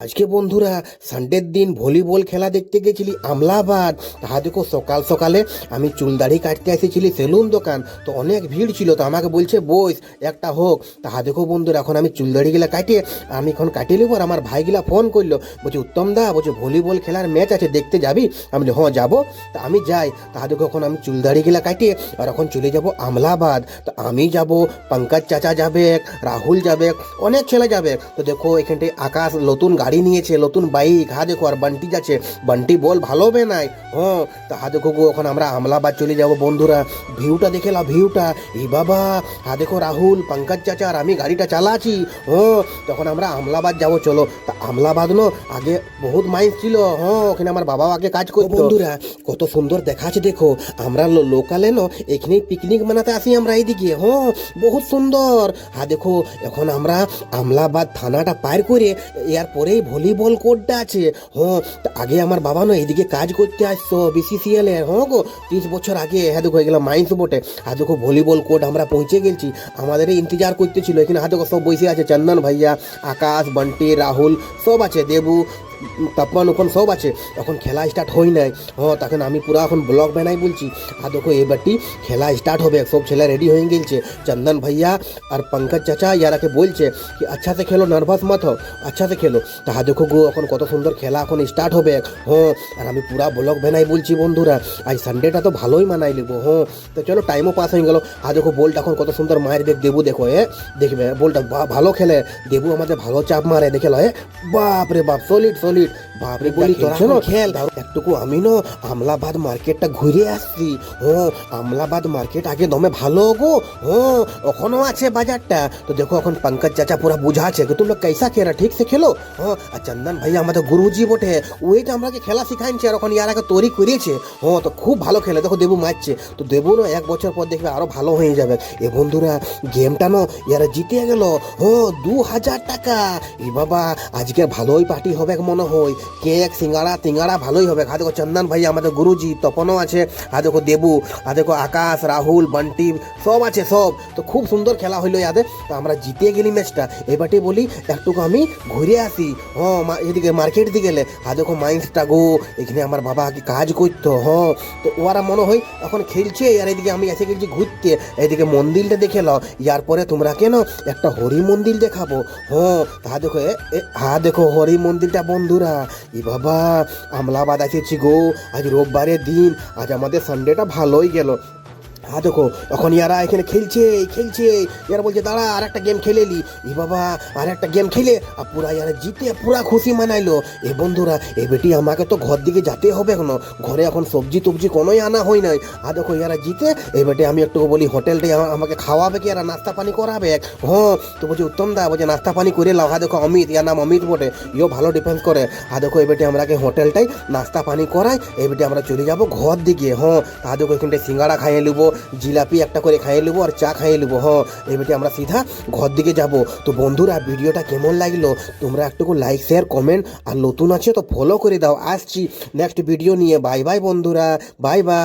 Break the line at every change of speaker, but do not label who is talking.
আজকে বন্ধুরা সানডের দিন ভলিবল খেলা দেখতে গেছিলি আমলাবাদ। তাহা দেখো সকাল সকালে আমি চুল দাড়ি কাটতে এসেছিলি সেলুন দোকান, তো অনেক ভিড় ছিল, তো আমাকে বলছে বইস একটা হোক। তাহা দেখো বন্ধুরা এখন আমি চুল দাড়িগুলা কাটিয়ে আমি এখন কাটিয়ে নেবো। আর আমার ভাইগুলা ফোন করলো, বলছে উত্তম দা, বলছে ভলিবল খেলার ম্যাচ আছে দেখতে যাবি? আমি বলি হ্যাঁ যাবো। তা আমি যাই। তাহা দেখো এখন আমি চুল দাড়িগুলা কাটিয়ে আর এখন চলে যাব আমলাবাদ। তো আমি যাব, পঙ্কজ চাচা যাবে, রাহুল যাবে, অনেক ছেলে যাবে। তো দেখো এখানটায় আকাশ নতুন গাড়ি নিয়েছে, নতুন বাইক। হা দেখো আর বান্টি যাচ্ছে, বান্টি বল ভালো হবে নাই। হ্যাঁ তা হা দেখো গো এখন আমরা আমলাবাদ চলে যাব বন্ধুরা। ভিউটা দেখে লাও, ভিউটা ই বাবা। হা দেখো রাহুল, পঙ্কজ চাচা আর আমি গাড়িটা চালাচ্ছি। হ্যাঁ তখন আমরা আমলাবাদ যাব, চলো। তা আমলাবাদ ন আগে বহুত মাইন্স ছিল। হ্যাঁ ওখানে আমার বাবাও আগে কাজ করতো। বন্ধুরা কত সুন্দর দেখাচ্ছে দেখো, আমরা লোকালে ন এখানে পিকনিক মানাতে আসি আমরা এইদিকে। হ্যাঁ বহুত সুন্দর। হা দেখো এখন আমরা আমলাবাদ থানাটা পার করে এরপরেই ভলিবল কোর্টটা আছে। হ্যাঁ তা আগে আমার বাবা না এদিকে কাজ করতে আসতো বিসিসিএল এর। হ্যাঁ গো 30 বছর আগে। হ্যাঁ দেখো এগুলো মাইন্স বটে। হ্যাঁ দেখো ভলিবল কোর্ট আমরা পৌঁছে গেছি, আমাদের ইন্তজার করতেছিল এখানে। হ্যাঁ দেখো সব বসে আছে, চন্দন ভাইয়া, আকাশ, বন্টি, রাহুল সব আছে, দেবু, তাপমান ওখান সব আছে। এখন খেলা স্টার্ট হয় নাই। হ্যাঁ তখন আমি পুরা এখন ব্লগ বানাই বলছি। আর দেখো এবারটি খেলা স্টার্ট হবে, সব ছেলে রেডি হয়ে গেছে। চন্দন ভাইয়া আর পঙ্কজ চাচা ইয়ারাকে বলছে কি আচ্ছা से খেলো, নার্ভাস মত হও, আচ্ছা से খেলো। তাহা দেখো গো এখন কত সুন্দর খেলা এখন স্টার্ট হবে। হ্যাঁ আর আমি পুরা ব্লগ বানাই বলছি বন্ধুরা, আজ সানডেটা তো ভালোই মানাই লিব। হ্যাঁ তো চলো টাইমও পাস হয়ে গেল। আর দেখো বলটা এখন কত সুন্দর মায়ের দেবু দেখো, দেখবে বলটা ভালো খেলে। দেবু আমাদের ভালো চাপ মারে, দেখে লো। বাপ রে বাপ, সলিড সলিড। বাপরে বলি তোরা না খেল একটুকু। আমি না আমলাবাদ মার্কেটটা ঘুরে আসছি। হ্যাঁ আমলাবাদ মার্কেট আগে দমে ভালো গো। হ্যাঁ ওখানেও আছে বাজারটা। তো দেখো এখন পঙ্কজ চাচা পুরা বুঝাচ্ছে कि तुम लोग कैसा खेला, ठीक से खेलो। হ্যাঁ আর চন্দন ভাইয়া আমাদের গুরুজি বটে, ওই তো আমাকে খেলা শিখাইছে। আর এখন ইয়ার আগে তৈরি করিয়েছে। হ্যাঁ তো খুব ভালো খেলে। দেখো দেবু মারছে, তো দেবু না 1 বছর পর দেখবে আরো ভালো হয়ে যাবে। এ বন্ধুরা গেমটা না ইয়ারা জিতে গেল। হ্যাঁ 2000 টাকা। এ বাবা আজকে ভালোই পার্টি হবে মনে হয়, কেক সিঙ্গাড়া টিঙ্গাড়া ভালোই হবে। হা দেখো চন্দন ভাই আমাদের গুরুজি, তপনও আছে। হা দেখো দেবু, হা দেখো আকাশ, রাহুল, বন্টি সব আছে সব। তো খুব সুন্দর খেলা হইলো ইয়াদের। তো আমরা জিতে গেলি ম্যাচটা। এবারটি বলি একটুকু আমি ঘুরে আসি। হ্যাঁ এদিকে মার্কেট দিকে গেলে। হা দেখো মাইন্সটা গো, এখানে আমার বাবা আগে কাজ করতো। হ্যাঁ তো ওরা মনে হয় এখন খেলছে। আর এদিকে আমি এসে গেছি ঘুরতে। এদিকে মন্দিরটা দেখে নাও, ইয়ার পরে তোমরা কেন একটা হরি মন্দির দেখাবো। হ্যাঁ হা দেখো হা দেখো হরি মন্দিরটা বন্ধুরা। ই বাবা আমলাবাদ এসেছি গো, আজ রোববারের দিন, আজ আমাদের সানডেটা ভালোই গেল। হ্যাঁ দেখো এখন ইয়ারা এখানে খেলছে খেলছে। ইয়ারা বলছে দাঁড়া আর একটা গেম খেলেলি। ই বাবা আর একটা গেম খেলে আর পুরা ইয়ারা জিতে পুরা খুশি মানাইলো। এ বন্ধুরা এ বেটি আমাকে তো ঘর দিকে যেতে হবে এখনো, ঘরে এখন সবজি টবজি কোনোই আনা হয় নাই। আর দেখো ইয়ারা জিতে এই বেটি আমি একটু বলি হোটেলটাই আমাকে খাওয়াবে কি, এরা নাস্তা পানি করাবে। হ্যাঁ তো বলছে উত্তম দা, বলছে নাস্তা পানি করে লাও। হ্যাঁ দেখো অমিত, ইয়ার নাম অমিত বটে, ইও ভালো ডিফেন্স করে। হ্যাঁ দেখো এই বেটি আমরাকে হোটেলটাই নাস্তা পানি করাই। এই বেটি আমরা চলে যাবো ঘর দিকে। হ্যাঁ তা দেখো এখানটায় সিঙ্গাড়া খাইয়ে নেবো, জিলাপি একটা করে খাইয়ে নেবো আর চা খাইয়ে নেবো। হ্যাঁ এবারে আমরা সিধা ঘর দিকে যাব। তো বন্ধুরা ভিডিওটা কেমন লাগলো তোমরা একটুকু লাইক শেয়ার কমেন্ট, আর নতুন আছে তো ফলো করে দাও। আসছি নেক্সট ভিডিও নিয়ে। বাই বাই বন্ধুরা, বাই বাই।